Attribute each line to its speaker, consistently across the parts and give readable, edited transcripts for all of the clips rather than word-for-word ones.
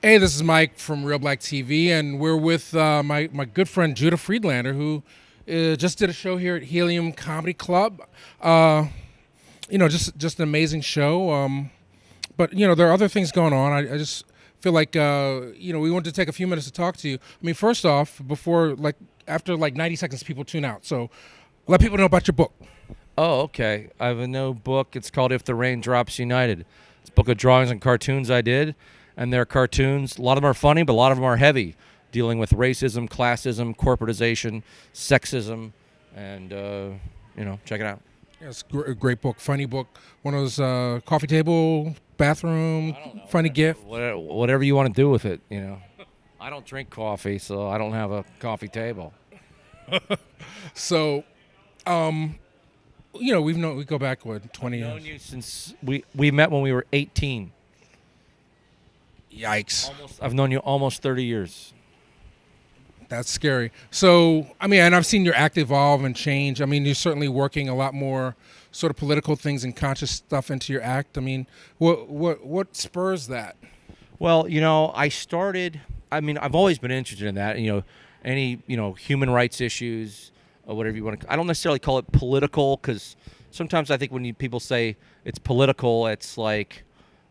Speaker 1: Hey, this is Mike from Real Black TV, and we're with my good friend Judah Friedlander, who just did a show here at Helium Comedy Club. Just an amazing show. But there are other things going on. I just feel like we wanted to take a few minutes to talk to you. I mean, first off, after 90 seconds, people tune out. So let people know about your book.
Speaker 2: Oh, okay. I have a new book. It's called If the Rain Drops United. It's a book of drawings and cartoons I did. And they're cartoons. A lot of them are funny, but a lot of them are heavy, dealing with racism, classism, corporatization, sexism, and, check it out.
Speaker 1: Yeah, it's a great book, funny book. One of those coffee table, bathroom, funny gift.
Speaker 2: Whatever you want to do with it, I don't drink coffee, so I don't have a coffee table.
Speaker 1: So, we go back, 20 years?
Speaker 2: I've known you since we met when we were 18.
Speaker 1: Yikes.
Speaker 2: I've known you almost 30 years.
Speaker 1: That's scary. So, and I've seen your act evolve and change. I mean, you're certainly working a lot more sort of political things and conscious stuff into your act. I mean, what spurs that?
Speaker 2: Well, I've always been interested in that. Any human rights issues or whatever you want to. I don't necessarily call it political because sometimes I think when people say it's political, it's like,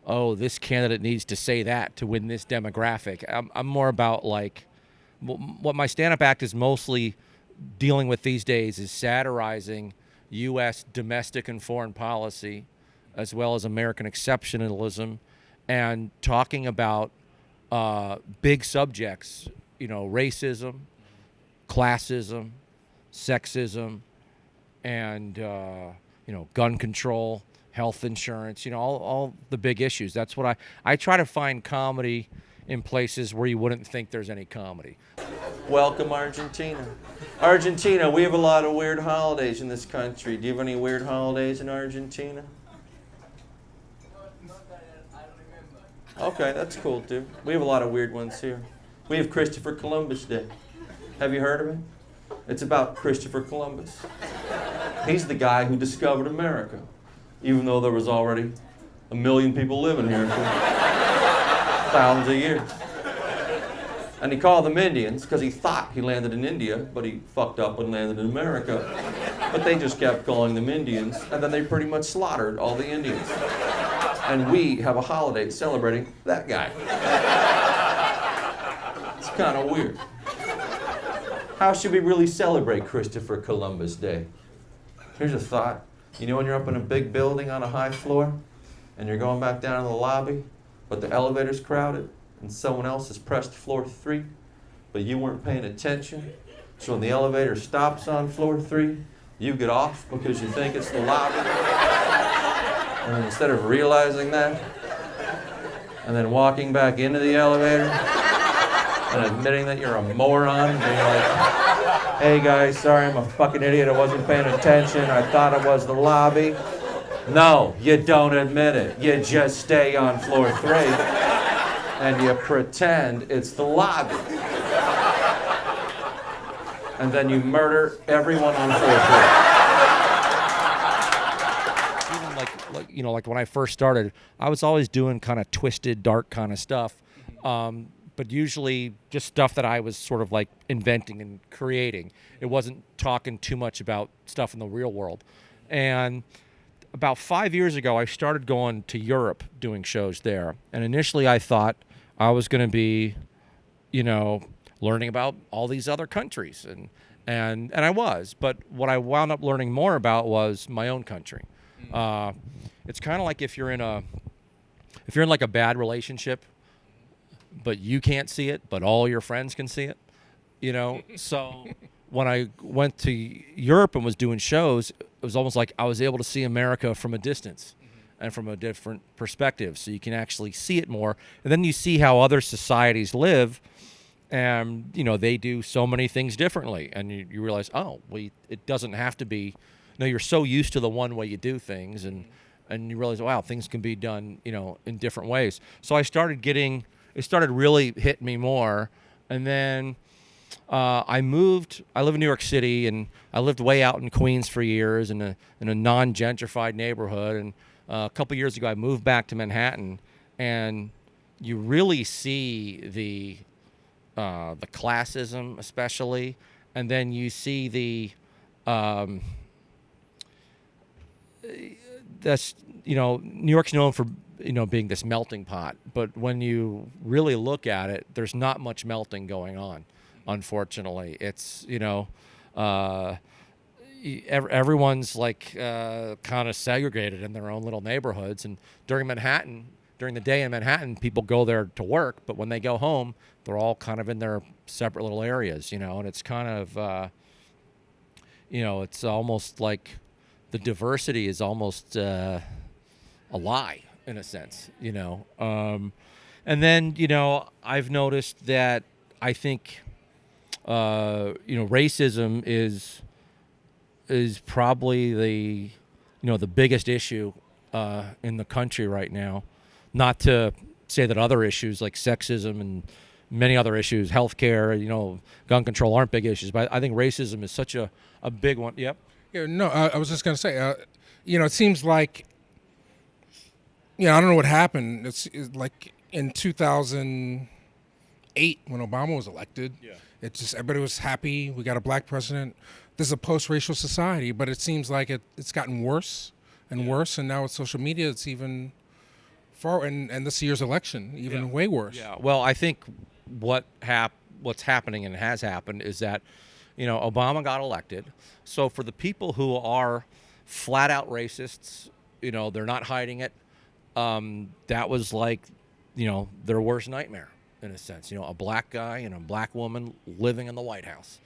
Speaker 2: oh, this candidate needs to say that to win this demographic. I'm more about what my stand-up act is mostly dealing with these days is satirizing U.S. domestic and foreign policy as well as American exceptionalism and talking about big subjects, racism, classism, sexism, and, gun control, health insurance, all the big issues. That's what I try to find comedy in places where you wouldn't think there's any comedy. Welcome, Argentina. Argentina, we have a lot of weird holidays in this country. Do you have any weird holidays in Argentina? Okay, that's cool, too. We have a lot of weird ones here. We have Christopher Columbus Day. Have you heard of him? It's about Christopher Columbus. He's the guy who discovered America, even though there was already 1 million people living here for thousands of years. And he called them Indians because he thought he landed in India, but he fucked up and landed in America. But they just kept calling them Indians, and then they pretty much slaughtered all the Indians. And we have a holiday celebrating that guy. It's kind of weird. How should we really celebrate Christopher Columbus Day? Here's a thought. When you're up in a big building on a high floor and you're going back down to the lobby, but the elevator's crowded and someone else has pressed floor 3, but you weren't paying attention. So when the elevator stops on floor 3, you get off because you think it's the lobby. And then instead of realizing that and then walking back into the elevator and admitting that you're a moron and being like, hey guys, sorry, I'm a fucking idiot. I wasn't paying attention. I thought it was the lobby. No, you don't admit it. You just stay on floor 3 and you pretend it's the lobby. And then you murder everyone on floor 3. Even like when I first started, I was always doing kind of twisted, dark kind of stuff. But usually just stuff that I was sort of like inventing and creating. It wasn't talking too much about stuff in the real world. And about 5 years ago, I started going to Europe doing shows there. And initially I thought I was going to be, learning about all these other countries. And I was. But what I wound up learning more about was my own country. It's kind of like if you're in like a bad relationship, but you can't see it, but all your friends can see it, So when I went to Europe and was doing shows, it was almost like I was able to see America from a distance and from a different perspective. So you can actually see it more. And then you see how other societies live and, they do so many things differently. And you realize, it doesn't have to be, you're so used to the one way you do things and you realize, wow, things can be done, in different ways. So it started really hitting me more. And then I moved. I live in New York City, and I lived way out in Queens for years in a non-gentrified neighborhood. And a couple years ago, I moved back to Manhattan. And you really see the classism, especially, and then you see the that's New York's known for being this melting pot, but when you really look at it, there's not much melting going on. Unfortunately, it's everyone's like kind of segregated in their own little neighborhoods, and during the day in Manhattan, people go there to work, but when they go home, they're all kind of in their separate little areas, and it's kind of it's almost like the diversity is almost a lie in a sense, and then I've noticed that I think racism is probably the biggest issue in the country right now. Not to say that other issues like sexism and many other issues, healthcare, gun control aren't big issues, but I think racism is such a big one. Yep.
Speaker 1: Yeah, no, I was just going to say, it seems like, I don't know what happened. It's like in 2008 when Obama was elected. Yeah. It just everybody was happy. We got a black president. This is a post-racial society, but it seems like it's gotten worse and worse, and now with social media, it's even far. And this year's election, even way worse.
Speaker 2: Yeah. Well, I think what's happening and has happened is that Obama got elected. So for the people who are flat out racists, they're not hiding it. That was like, their worst nightmare in a sense. A black guy and a black woman living in the White House,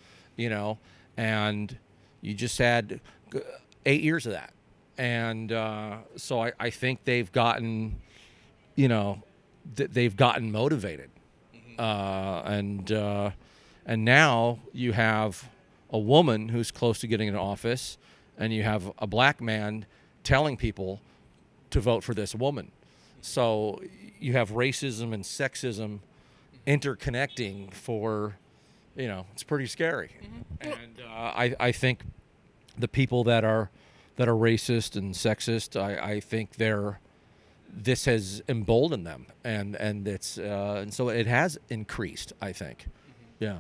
Speaker 2: and you just had 8 years of that. And so I think they've gotten, they've gotten motivated. And now you have a woman who's close to getting into office, and you have a black man telling people to vote for this woman. So you have racism and sexism interconnecting for, it's pretty scary. And I think the people that are racist and sexist, I think this has emboldened them, and it's and so it has increased, I think. Yeah.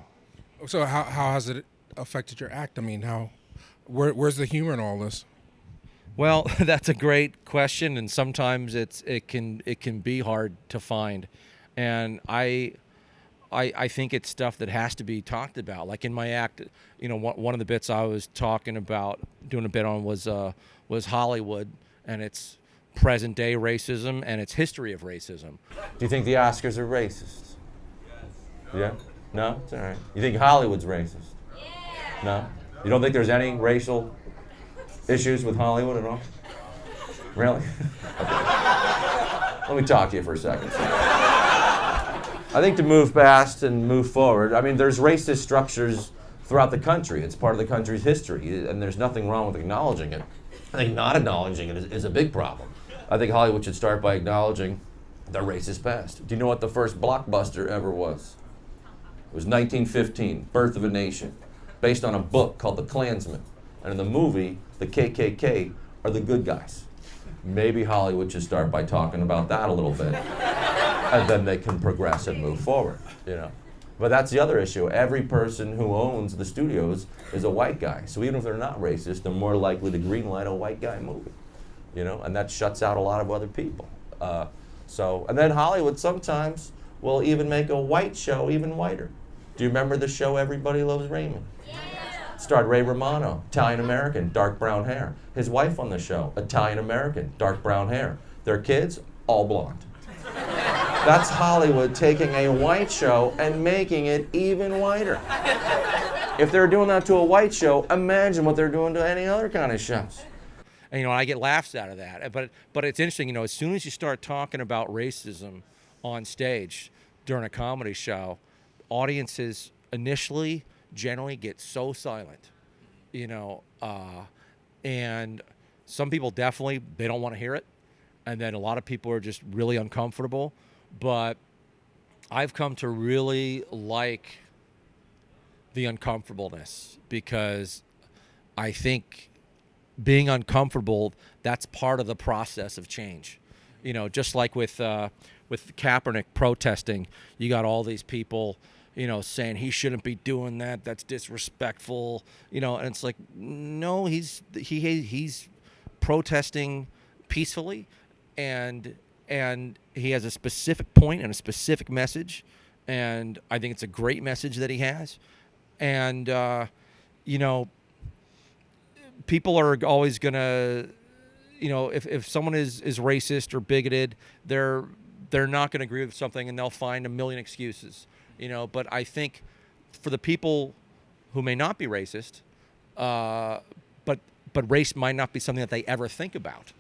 Speaker 1: So how has it affected your act? I mean, where's the humor in all this?
Speaker 2: Well, that's a great question, and sometimes it can be hard to find, and I think it's stuff that has to be talked about. Like in my act, one of the bits I was talking about doing a bit on was Hollywood and its present day racism and its history of racism.
Speaker 3: Do you think the Oscars are racist? Yeah? No? It's all right. You think Hollywood's racist? No? You don't think there's any racial issues with Hollywood at all? Really? Let me talk to you for a second. I think to move past and move forward, I mean, there's racist structures throughout the country. It's part of the country's history, and there's nothing wrong with acknowledging it. I think not acknowledging it is a big problem. I think Hollywood should start by acknowledging their racist past. Do you know what the first blockbuster ever was? It was 1915, Birth of a Nation, based on a book called The Klansman. And in the movie, the KKK are the good guys. Maybe Hollywood should start by talking about that a little bit. And then they can progress and move forward, But that's the other issue. Every person who owns the studios is a white guy. So even if they're not racist, they're more likely to greenlight a white guy movie, and that shuts out a lot of other people. And then Hollywood sometimes will even make a white show even whiter. Do you remember the show Everybody Loves Raymond? Yeah. Starred Ray Romano, Italian-American, dark brown hair. His wife on the show, Italian-American, dark brown hair. Their kids, all blonde. That's Hollywood taking a white show and making it even whiter. If they're doing that to a white show, imagine what they're doing to any other kind of shows.
Speaker 2: And, I get laughs out of that. But it's interesting, as soon as you start talking about racism on stage during a comedy show, audiences initially generally get so silent, and some people definitely, they don't want to hear it. And then a lot of people are just really uncomfortable. But I've come to really like the uncomfortableness, because I think being uncomfortable, that's part of the process of change. Just like with with Kaepernick protesting, you got all these people, saying he shouldn't be doing that. That's disrespectful, and it's like, no, he's protesting peacefully, and he has a specific point and a specific message, and I think it's a great message that he has, and people are always gonna, if someone is racist or bigoted, they're not going to agree with something, and they'll find a million excuses, But I think for the people who may not be racist, but race might not be something that they ever think about,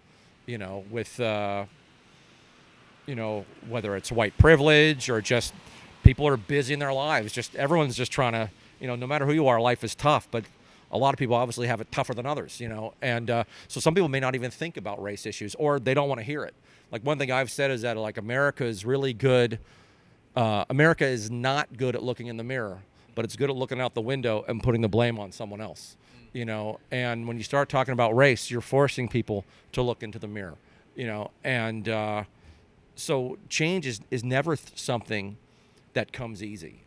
Speaker 2: with whether it's white privilege or just people are busy in their lives. Just everyone's just trying to, no matter who you are, life is tough, but a lot of people obviously have it tougher than others, and so some people may not even think about race issues, or they don't want to hear it. Like, one thing I've said is that, like, America is really good. America is not good at looking in the mirror, but it's good at looking out the window and putting the blame on someone else, and when you start talking about race, you're forcing people to look into the mirror, and so change is never something that comes easy,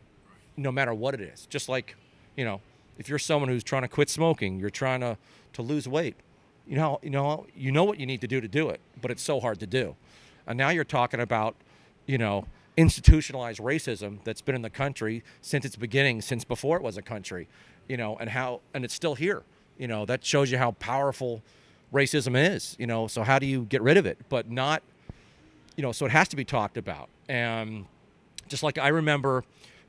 Speaker 2: no matter what it is. Just like, if you're someone who's trying to quit smoking, you're trying to lose weight, you know what you need to do it, but it's so hard to do. And now you're talking about, institutionalized racism that's been in the country since its beginning, since before it was a country, and it's still here. That shows you how powerful racism is, so how do you get rid of it? But not, so it has to be talked about. And just like I remember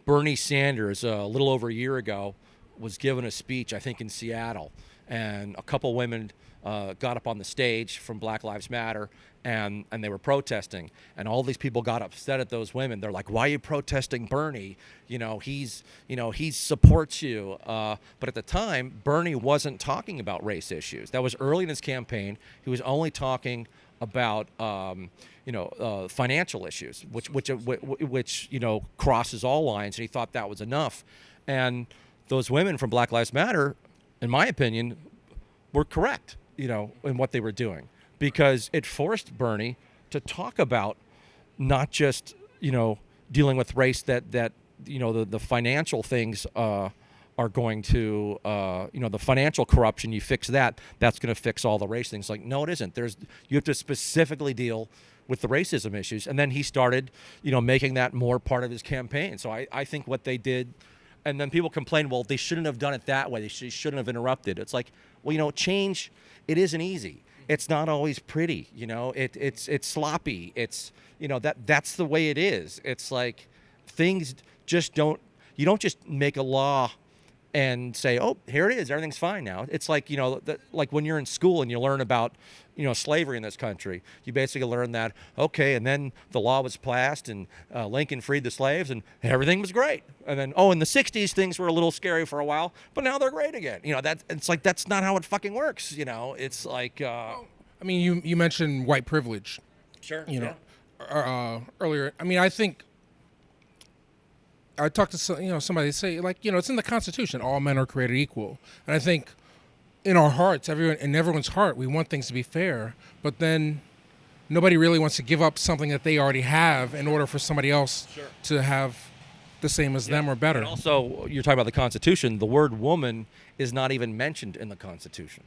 Speaker 2: Bernie Sanders, a little over a year ago, was given a speech, I think in Seattle, and a couple women got up on the stage from Black Lives Matter, and they were protesting, and all these people got upset at those women. They're like, "Why are you protesting Bernie? He supports you." But at the time, Bernie wasn't talking about race issues. That was early in his campaign. He was only talking about financial issues, which crosses all lines, and he thought that was enough. And those women from Black Lives Matter, in my opinion, were correct, in what they were doing, because it forced Bernie to talk about not just, dealing with race, that the financial things are going to, the financial corruption, you fix that's going to fix all the race things. Like, no, it isn't. You have to specifically deal with the racism issues. And then he started, making that more part of his campaign. So I think what they did, and then people complain, well, they shouldn't have done it that way. They shouldn't have interrupted. It's like, well, change, it isn't easy. It's not always pretty. It's sloppy. It's, that's the way it is. It's like things just you don't just make a law and say, oh, here it is, everything's fine now. It's like, like when you're in school and you learn about, slavery in this country, you basically learn that, okay, and then the law was passed and Lincoln freed the slaves and everything was great. And then, in the 60s, things were a little scary for a while, but now they're great again. It's like, that's not how it fucking works. It's like...
Speaker 1: I mean, you mentioned white privilege.
Speaker 2: Sure.
Speaker 1: Earlier. I mean, I think I talked to somebody say, like, it's in the Constitution, all men are created equal, and I think in our hearts, in everyone's heart, we want things to be fair, but then nobody really wants to give up something that they already have in order for somebody else to have the same as them or better.
Speaker 2: And also, you're talking about the Constitution. The word woman is not even mentioned in the Constitution,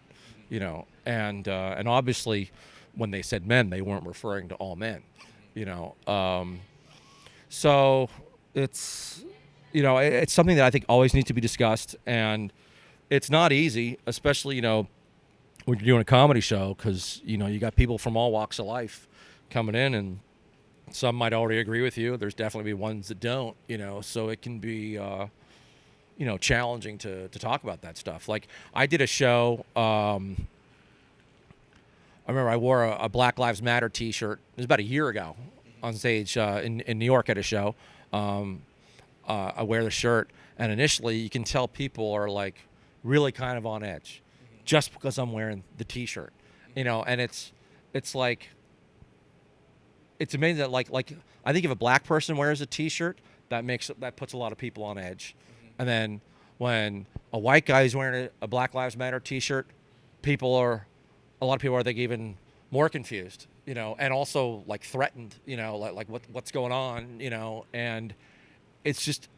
Speaker 2: and obviously, when they said men, they weren't referring to all men, So it's it's something that I think always needs to be discussed, and it's not easy, especially when you're doing a comedy show, because you got people from all walks of life coming in, and some might already agree with you. There's definitely be ones that don't, so it can be challenging to talk about that stuff. Like, I did a show. I remember I wore a Black Lives Matter T-shirt. It was about a year ago on stage in New York at a show. I wear the shirt, and initially you can tell people are like really kind of on edge, just because I'm wearing the T-shirt, and it's like, it's amazing that like I think if a black person wears a T-shirt, that puts a lot of people on edge, and then when a white guy is wearing a Black Lives Matter T-shirt, a lot of people are, I think, even more confused, and also like threatened, like what's going on, and it's just.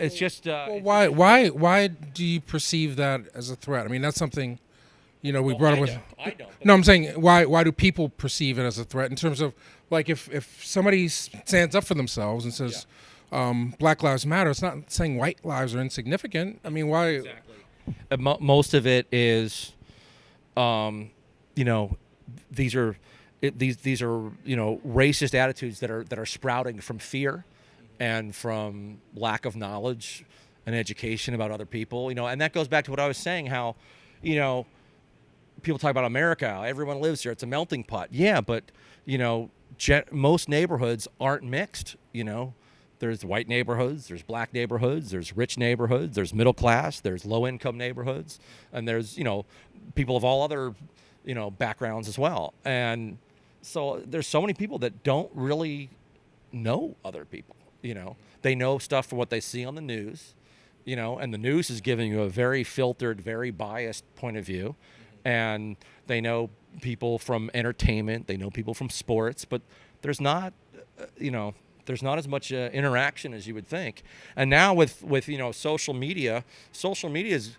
Speaker 1: Well, why do you perceive that as a threat? I mean, that's something, we brought up with.
Speaker 2: I don't.
Speaker 1: No, I'm saying why do people perceive it as a threat in terms of like if somebody stands up for themselves and says Black Lives Matter, it's not saying white lives are insignificant. I mean, why?
Speaker 2: Exactly. Most of it is, these are racist attitudes that are sprouting from fear and from lack of knowledge and education about other people, and that goes back to what I was saying, how, people talk about America, everyone lives here, it's a melting pot. Yeah, but, most neighborhoods aren't mixed, There's white neighborhoods, there's black neighborhoods, there's rich neighborhoods, there's middle class, there's low-income neighborhoods, and there's, people of all other, backgrounds as well. And so there's so many people that don't really know other people. They know stuff from what they see on the news, and the news is giving you a very filtered, very biased point of view. And they know people from entertainment, they know people from sports, but there's not, there's not as much interaction as you would think. And now with social media is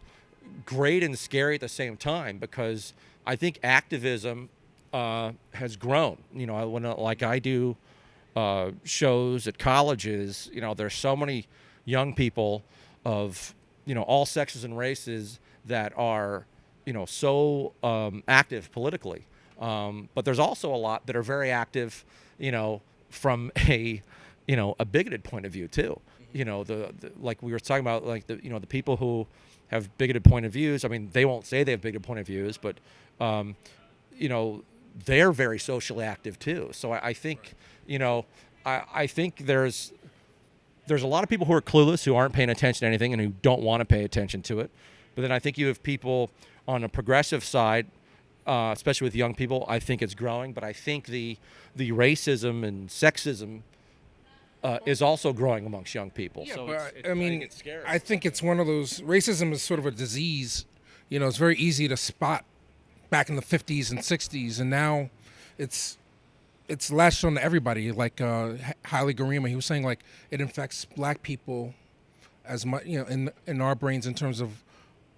Speaker 2: great and scary at the same time, because I think activism has grown. When like I do shows at colleges, there's so many young people of all sexes and races that are so active politically, but there's also a lot that are very active from a bigoted point of view too. The like we were talking about, like the people who have bigoted point of views, I mean, they won't say they have bigoted point of views, but they're very socially active too. So I think I think there's a lot of people who are clueless, who aren't paying attention to anything and who don't want to pay attention to it. But then I think you have people on a progressive side, especially with young people. I think it's growing, but I think the racism and sexism is also growing amongst young people.
Speaker 1: Yeah,
Speaker 2: so
Speaker 1: but
Speaker 2: it's,
Speaker 1: I mean,
Speaker 2: it's scary.
Speaker 1: I think it's one of those. Racism is sort of a disease. It's very easy to spot back in the 50s and 60s, and now it's latched on to everybody. Like Haile Garima, he was saying, like, it infects black people as much, in our brains in terms of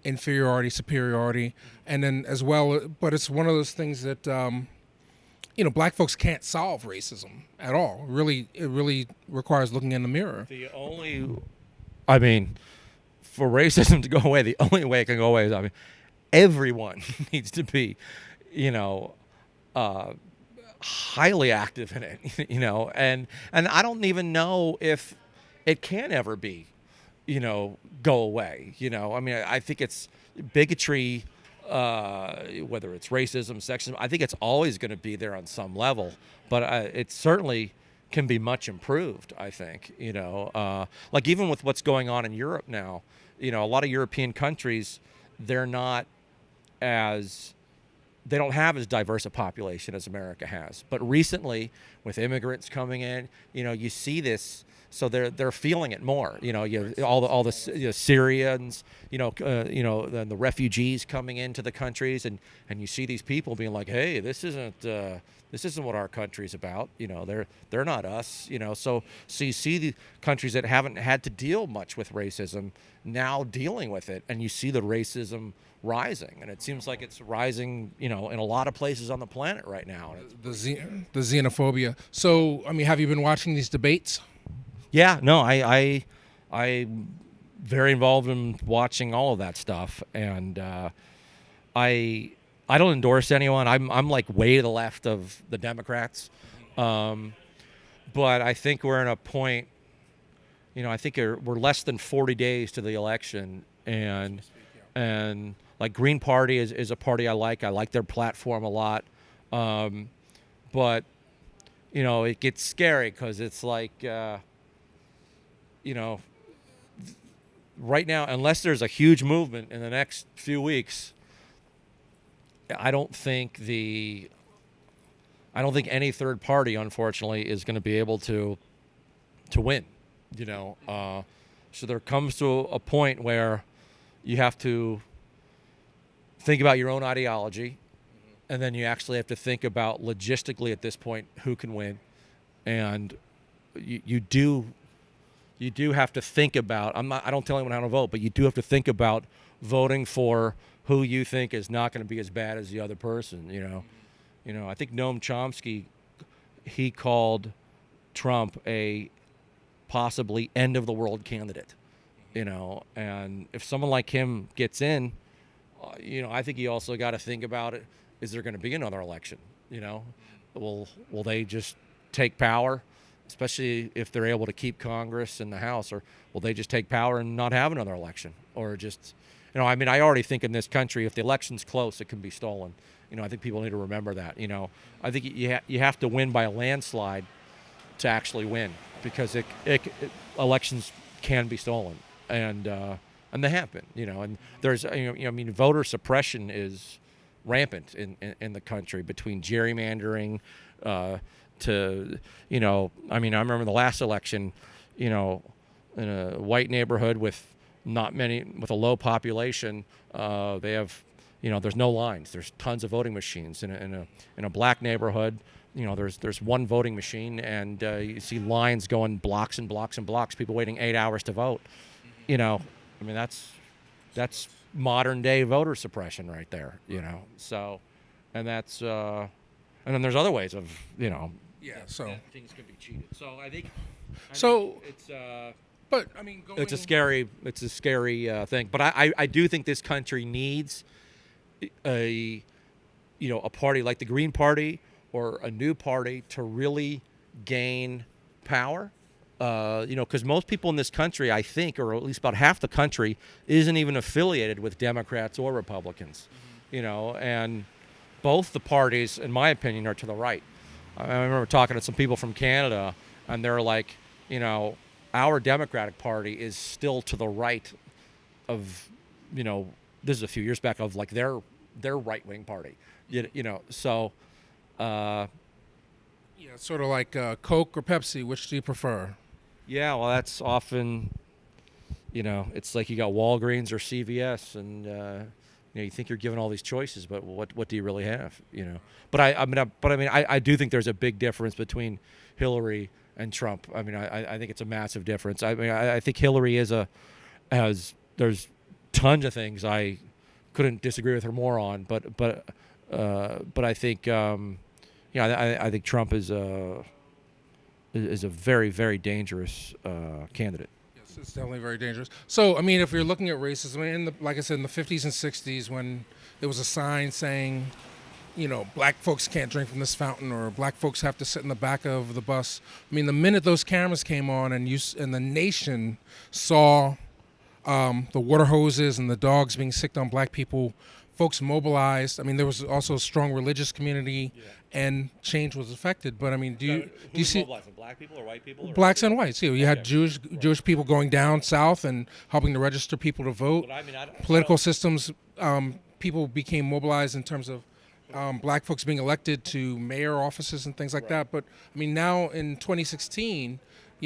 Speaker 1: inferiority, superiority, and then as well. But it's one of those things that black folks can't solve racism at all. It really requires looking in the mirror.
Speaker 2: For racism to go away, the only way it can go away is, everyone needs to be, highly active in it, and I don't even know if it can ever be, go away. I think it's bigotry, whether it's racism, sexism, I think it's always going to be there on some level, but it certainly can be much improved, I think, like even with what's going on in Europe now, a lot of European countries, they don't have as diverse a population as America has. But recently, with immigrants coming in, you see this, so they're feeling it more. All the Syrians, the refugees coming into the countries, and you see these people being like, hey, this isn't what our country's about. They're not us. So you see the countries that haven't had to deal much with racism now dealing with it, and you see the racism rising, and it seems like it's rising, in a lot of places on the planet right now.
Speaker 1: The xenophobia. So, have you been watching these debates?
Speaker 2: Yeah, no, I very involved in watching all of that stuff, and I don't endorse anyone. I'm like way to the left of the Democrats, but I think we're in a point. I think we're less than 40 days to the election, and like Green Party is a party I like. I like their platform a lot, but it gets scary because it's like. Right now, unless there's a huge movement in the next few weeks, I don't think any third party, unfortunately, is going to be able to win. So there comes to a point where you have to think about your own ideology and then you actually have to think about logistically at this point who can win, and you do have to think about. I don't tell anyone how to vote, but you do have to think about voting for who you think is not going to be as bad as the other person. I think Noam Chomsky, he called Trump a possibly end of the world candidate. And if someone like him gets in, I think you also got to think about it. Is there going to be another election? Will they just take power, especially if they're able to keep Congress and the House, or will they just take power and not have another election, or just, I already think in this country, if the election's close, it can be stolen. I think people need to remember that. I think you have to win by a landslide to actually win, because elections can be stolen, and they have been. And there's voter suppression is rampant in the country, between gerrymandering to I remember the last election, in a white neighborhood with a low population, they have there's no lines. There's tons of voting machines. In a black neighborhood, there's one voting machine, and you see lines going blocks and blocks and blocks. People waiting 8 hours to vote. That's modern day voter suppression right there. So, and that's and then there's other ways of that things can be cheated. So I think it's.
Speaker 1: But
Speaker 2: it's a scary thing. But I do think this country needs a party like the Green Party or a new party to really gain power. Because most people in this country, I think, or at least about half the country, isn't even affiliated with Democrats or Republicans. And both the parties, in my opinion, are to the right. I remember talking to some people from Canada, and they're like, our Democratic Party is still to the right of, this is a few years back, of like their right-wing party. So.
Speaker 1: Sort of like Coke or Pepsi. Which do you prefer?
Speaker 2: Yeah, well, that's often, it's like you got Walgreens or CVS, and you think you're given all these choices, but what do you really have? But I do think there's a big difference between Hillary and Trump. I think it's a massive difference. I think Hillary there's tons of things I couldn't disagree with her more on, but I think I think Trump is a very, very dangerous candidate.
Speaker 1: Yes, it's definitely very dangerous. So, if you're looking at racism, like I said, in the 50s and 60s, when there was a sign saying, black folks can't drink from this fountain, or black folks have to sit in the back of the bus. The minute those cameras came on and the nation saw the water hoses and the dogs being sicked on black people, folks mobilized. There was also a strong religious community, and change was affected. But do you see
Speaker 2: mobilizing? Black people or white people? Or
Speaker 1: blacks and whites? You had Jewish people going down south and helping to register people to vote. Political systems, people became mobilized in terms of black folks being elected to mayor offices and things like that. But now in 2016,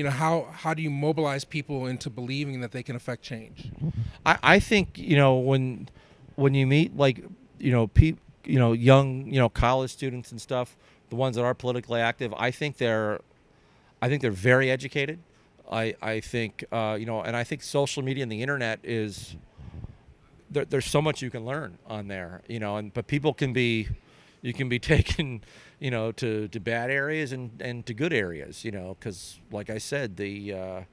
Speaker 1: how do you mobilize people into believing that they can affect change?
Speaker 2: I think when you meet young college students and stuff, the ones that are politically active, I think they're very educated. I think and I think social media and the internet is there's so much you can learn on there, but people can be taken to bad areas and to good areas, because like I said, the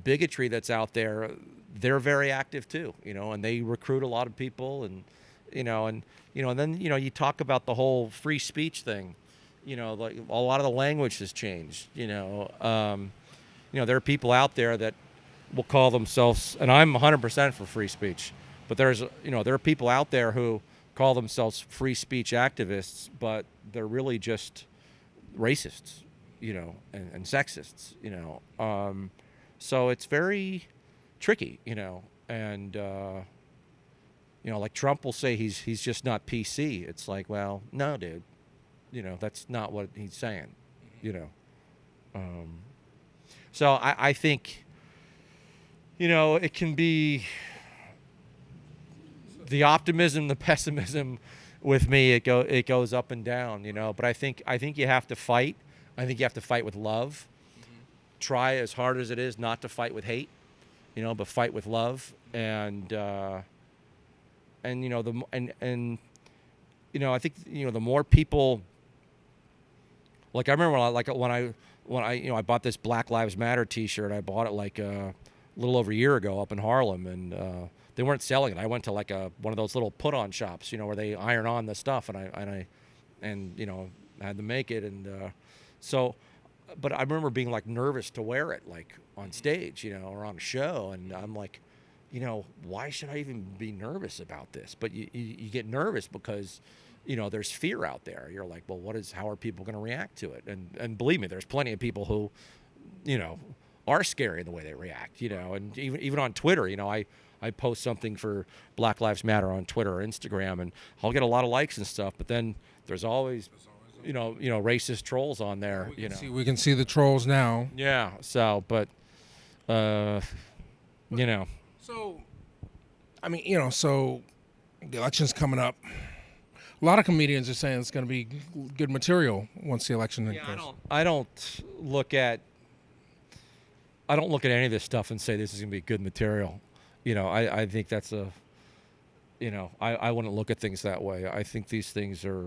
Speaker 2: bigotry that's out there, they're very active too, and they recruit a lot of people, and then you talk about the whole free speech thing, like a lot of the language has changed, there are people out there that will call themselves, and I'm 100% for free speech, but there are people out there who call themselves free speech activists, but they're really just racists, and sexists, so it's very tricky, and like Trump will say he's just not PC. It's like, well, no, dude, that's not what he's saying, so I think, it can be the optimism, the pessimism with me, it goes up and down, but I think you have to fight. I think you have to fight with love. Try as hard as it is not to fight with hate, but fight with love. And I think the more people, like I remember when I bought this Black Lives Matter T-shirt. I bought it like a little over a year ago up in Harlem, and they weren't selling it. I went to like one of those little put-on shops, where they iron on the stuff, and I had to make it, and so. But I remember being like nervous to wear it, like on stage, or on a show, and I'm like, why should I even be nervous about this? But you get nervous because, there's fear out there. You're like, well, how are people going to react to it? And believe me, there's plenty of people who, are scary in the way they react, and even on Twitter, I post something for Black Lives Matter on Twitter or Instagram, and I'll get a lot of likes and stuff, but then there's always racist trolls on there.
Speaker 1: We can see the trolls now.
Speaker 2: Yeah. So, but, So,
Speaker 1: I mean, so the election's coming up. A lot of comedians are saying it's going to be good material once the election occurs.
Speaker 2: I don't look at any of this stuff and say this is going to be good material. I think that's I wouldn't look at things that way. I think these things are,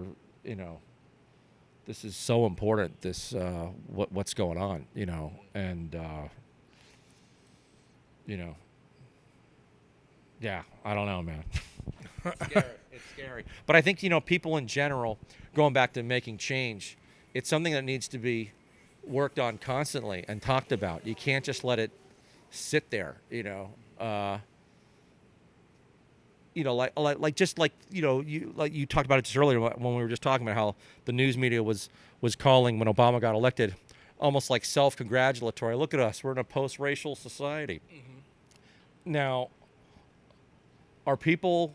Speaker 2: this is so important, what's going on, and, yeah, I don't know, man. It's scary. But I think, people in general, going back to making change, it's something that needs to be worked on constantly and talked about. You can't just let it sit there, you talked about it just earlier when we were just talking about how the news media was calling when Obama got elected almost like self-congratulatory. Look at us, we're in a post-racial society. Mm-hmm. Now, are people,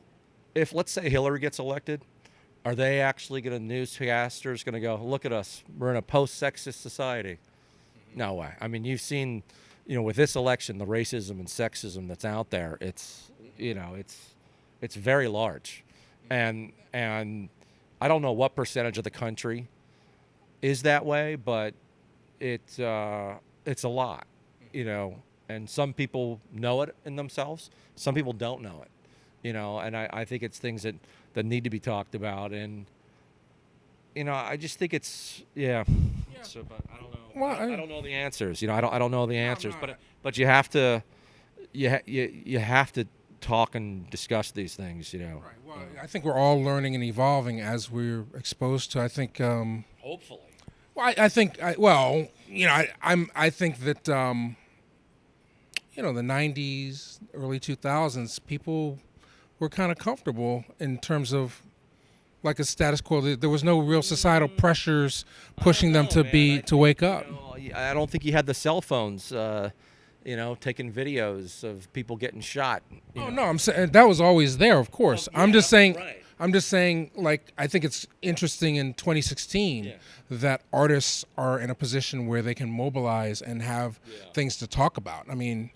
Speaker 2: if let's say Hillary gets elected, are they actually newscasters going to go, look at us, we're in a post-sexist society? Mm-hmm. No way. I mean, you've seen, with this election, the racism and sexism that's out there, it's very large, and I don't know what percentage of the country is that way, but it's a lot, and some people know it in themselves, some people don't know it, and I think it's things that need to be talked about, and I just think it's yeah. So, but I don't know. Well, I don't know the answers. I don't know the answers, but you have to you have to talk and discuss these things, Right.
Speaker 1: Well, I think we're all learning and evolving as we're exposed to. I think.
Speaker 2: Hopefully.
Speaker 1: Well, I think. I think that. The '90s, early 2000s, people were kind of comfortable in terms of like a status quo. There was no real societal pressures pushing them to wake up.
Speaker 2: I don't think you had the cell phones. Taking videos of people getting shot.
Speaker 1: No, I'm saying that was always there, of course. I'm just saying, like, I think it's interesting in 2016 that artists are in a position where they can mobilize and have things to talk about. I mean,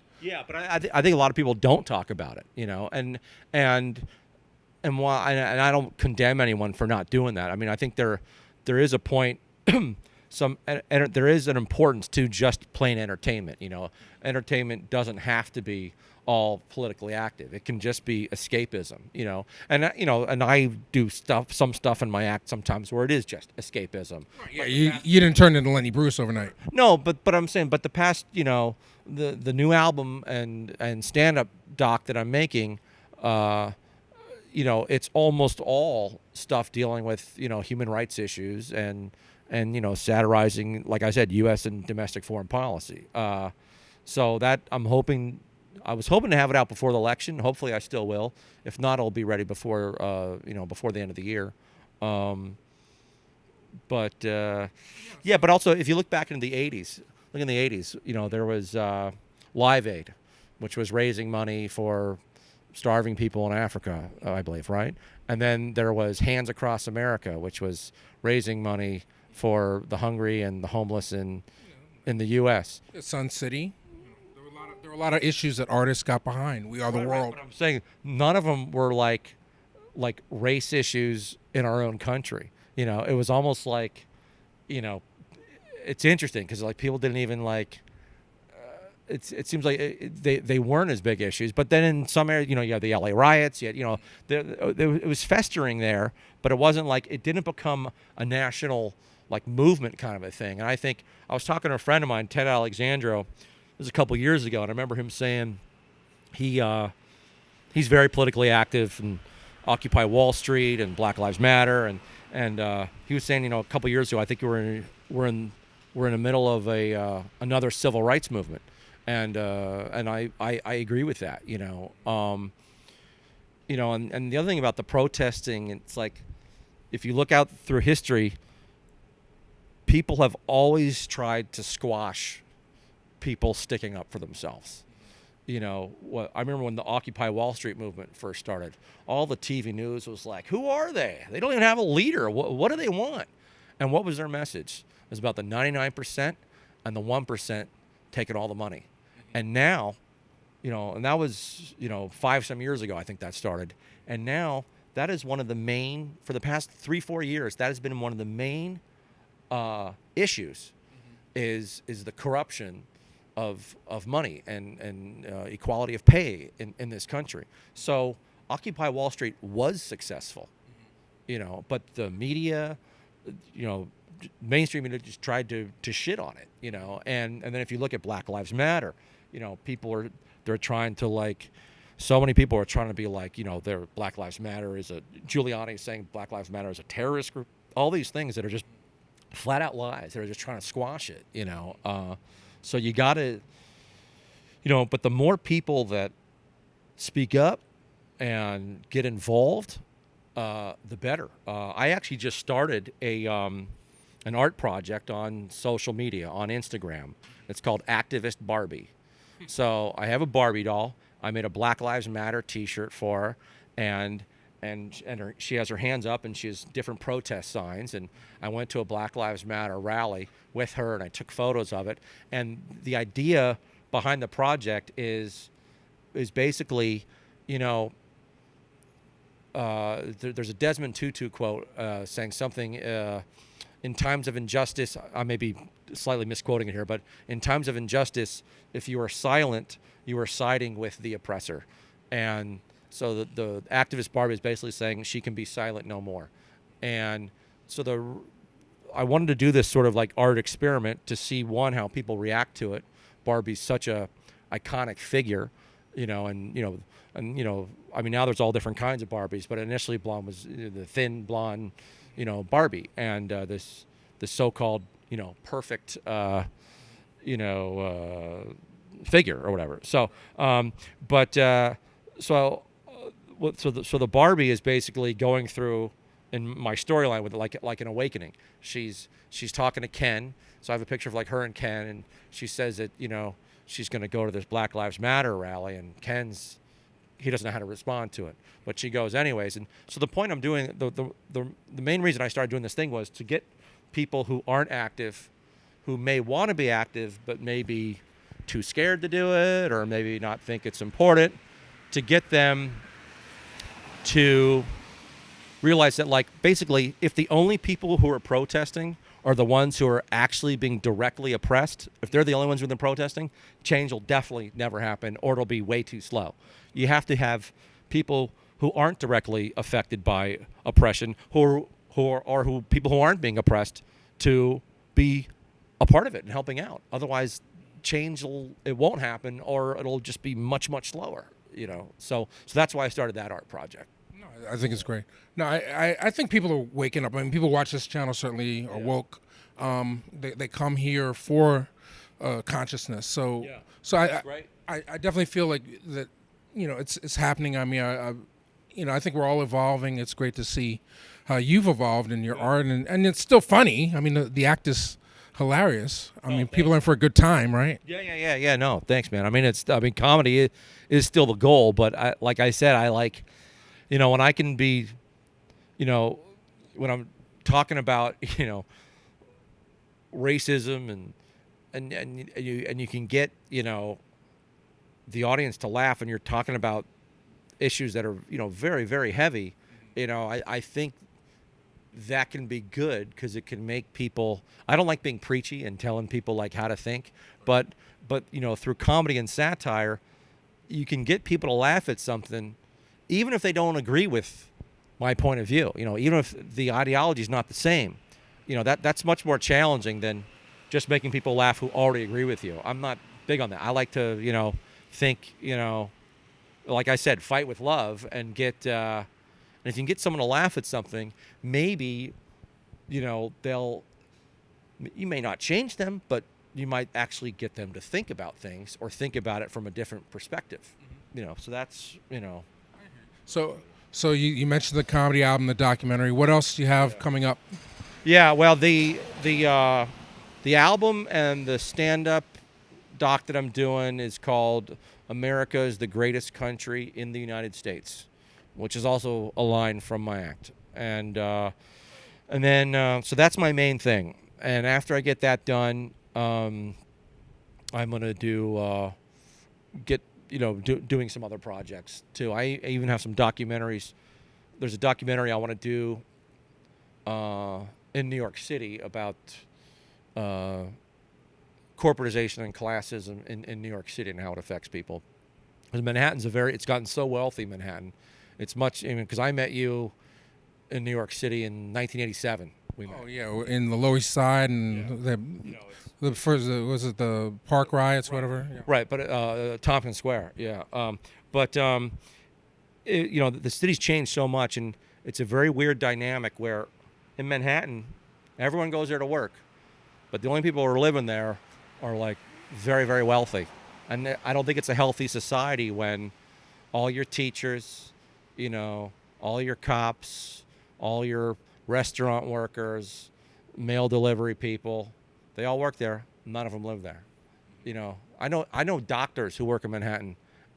Speaker 2: but I think a lot of people don't talk about it, and while I don't condemn anyone for not doing that. I mean, I think there is a point. There is an importance to just plain entertainment. Entertainment doesn't have to be all politically active. It can just be escapism. And I do some stuff in my act sometimes where it is just escapism.
Speaker 1: Yeah, you didn't turn into Lenny Bruce overnight.
Speaker 2: No, but I'm saying, the past, the new album and stand-up doc that I'm making, it's almost all stuff dealing with human rights issues and satirizing, like I said, U.S. and domestic foreign policy. So that I was hoping to have it out before the election. Hopefully I still will. If not, it'll be ready before the end of the year. But also if you look back into the 80s, there was Live Aid, which was raising money for starving people in Africa, I believe, right? And then there was Hands Across America, which was raising money for the hungry and the homeless in the U.S.
Speaker 1: Sun City. There were a lot of issues that artists got behind. We Are the World.
Speaker 2: But I'm saying none of them were like like race issues in our own country. You know, it was almost like, you know, it's interesting because like people didn't even like. It seems like they weren't as big issues, but then in some areas, you know, you have the LA riots. You had, you know, it was festering there, but it wasn't like it didn't become a national like movement kind of a thing. And I think I was talking to a friend of mine, Ted Alexandro, this was a couple years ago, and I remember him saying he's very politically active and Occupy Wall Street and Black Lives Matter, and he was saying, you know, a couple years ago, I think we're in the middle of another civil rights movement. And I agree with that, you know. You know, and the other thing about the protesting, it's like if you look out through history, people have always tried to squash people sticking up for themselves. You know, I remember when the Occupy Wall Street movement first started, all the TV news was like, who are they? They don't even have a leader. What do they want? And what was their message? It was about the 99% and the 1% taking all the money. And now, you know, and that was, you know, 5 years ago, I think that started. And now that is one of the main, for the past 3-4 years, that has been one of the main issues is the corruption of money and equality of pay in this country. So Occupy Wall Street was successful, you know, but the media, you know, mainstream media just tried to shit on it, you know. And then if you look at Black Lives Matter, you know, they're trying to like, so many people are trying to be like, you know, Black Lives Matter is Giuliani is saying Black Lives Matter is a terrorist group. All these things that are just flat out lies. They're just trying to squash it, you know. So you got to, you know, but the more people that speak up and get involved, the better. I actually just started an art project on social media, on Instagram. It's called Activist Barbie. So I have a Barbie doll. I made a Black Lives Matter T-shirt for her, and she has her hands up and she has different protest signs. And I went to a Black Lives Matter rally with her and I took photos of it. And the idea behind the project is basically, you know, there's a Desmond Tutu quote saying something, in times of injustice, I may be slightly misquoting it here, but in times of injustice, if you are silent, you are siding with the oppressor. And so the activist Barbie is basically saying she can be silent no more. And so I wanted to do this sort of like art experiment to see, one, how people react to it. Barbie's such a iconic figure, you know, and I mean, now there's all different kinds of Barbies, but initially blonde was the thin blonde, you know, Barbie, and this so-called, you know, perfect, figure or whatever. So, so the Barbie is basically going through, in my storyline, with like an awakening. She's talking to Ken. So I have a picture of like her and Ken, and she says that, you know, she's going to go to this Black Lives Matter rally, and he doesn't know how to respond to it, but she goes anyways. And so the point I'm doing, the main reason I started doing this thing was to get people who aren't active, who may want to be active but may be too scared to do it, or maybe not think it's important, to get them to realize that, like, basically, if the only people who are protesting are the ones who are actually being directly oppressed, if they're the only ones who've been protesting, change will definitely never happen, or it'll be way too slow. You have to have people who aren't directly affected by oppression, people who aren't being oppressed, to be a part of it and helping out. Otherwise, it won't happen, or it'll just be much, much slower. You know, so that's why I started that art project.
Speaker 1: No, I think it's great. No, I think people are waking up. I mean, people watch this channel certainly are woke. They come here for consciousness. So I definitely feel like that. You know, it's happening. I mean, I think we're all evolving. It's great to see how you've evolved in your art, and it's still funny. I mean, the act is hilarious. I mean, people are in for a good time, right?
Speaker 2: Yeah. No, thanks, man. I mean, comedy is still the goal, but like I said, I like, you know, when I can be, you know, when I'm talking about, you know, racism and you can get, you know, the audience to laugh, and you're talking about issues that are, you know, very, very heavy. I think that can be good because it can make people. I don't like being preachy and telling people like how to think, but through comedy and satire, you can get people to laugh at something, even if they don't agree with my point of view. Even if the ideology is not the same, that's much more challenging than just making people laugh who already agree with you. I'm not big on that. I like to, think, like I said, fight with love and get. And if you can get someone to laugh at something, maybe, you may not change them, but you might actually get them to think about things or think about it from a different perspective. So that's,
Speaker 1: So you mentioned the comedy album, the documentary. What else do you have coming up?
Speaker 2: Yeah, well, the album and the stand-up doc that I'm doing is called America is the Greatest Country in the United States, which is also a line from my act. And then so that's my main thing. And after I get that done, I'm gonna doing some other projects too. I even have some documentaries. There's a documentary I want to do in New York City about corporatization and classism in New York City and how it affects people. Because Manhattan's it's gotten so wealthy, Manhattan. It's much, because I met you in New York City in 1987. We met.
Speaker 1: Oh yeah, in the Lower East Side, and the first was it the Park riots, whatever. Yeah.
Speaker 2: Right, but Tompkins Square, yeah. The city's changed so much, and it's a very weird dynamic where in Manhattan, everyone goes there to work, but the only people who are living there are like very, very wealthy, and I don't think it's a healthy society when all your teachers, all your cops, all your restaurant workers, mail delivery people, they all work there. None of them live there. I know doctors who work in Manhattan,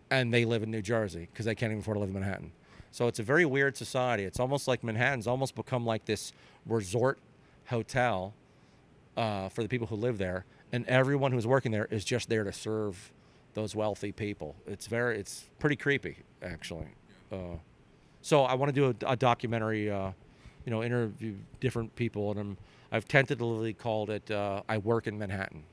Speaker 2: and they live in New Jersey because they can't even afford to live in Manhattan. So it's a very weird society. It's almost like Manhattan's almost become like this resort hotel for the people who live there, and everyone who's working there is just there to serve those wealthy people. It's pretty creepy, actually. So I want to do a documentary, interview different people, and I've tentatively called it I Work in Manhattan.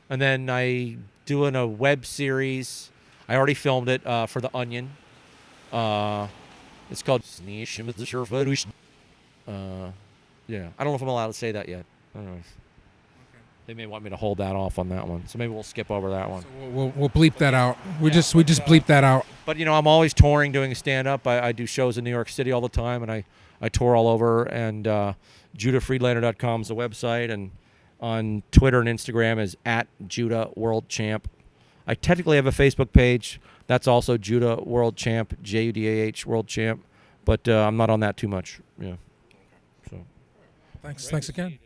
Speaker 2: And then I doing a web series. I already filmed it for The Onion. It's called yeah, I don't know if I'm allowed to say that yet. I don't know. They may want me to hold that off on that one, so maybe we'll skip over that one.
Speaker 1: So we'll bleep that out. We just bleep that out.
Speaker 2: But I'm always touring, doing stand-up. I do shows in New York City all the time, and I tour all over. And JudahFriedlander.com is the website, and on Twitter and Instagram is @JudahWorldChamp. I technically have a Facebook page. That's also Judah World Champ, JUDAH World Champ, but I'm not on that too much. Yeah. So.
Speaker 1: Thanks again.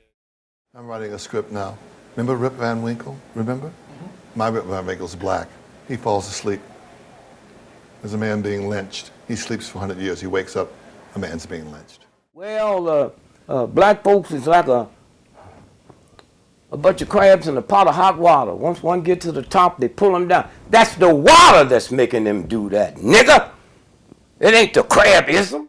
Speaker 4: I'm writing a script now. Remember Rip Van Winkle? Remember? Mm-hmm. My Rip Van Winkle's black. He falls asleep. There's a man being lynched. He sleeps for 100 years. He wakes up, a man's being lynched.
Speaker 5: Well, black folks is like a bunch of crabs in a pot of hot water. Once one gets to the top, they pull them down. That's the water that's making them do that, nigga. It ain't the crabism.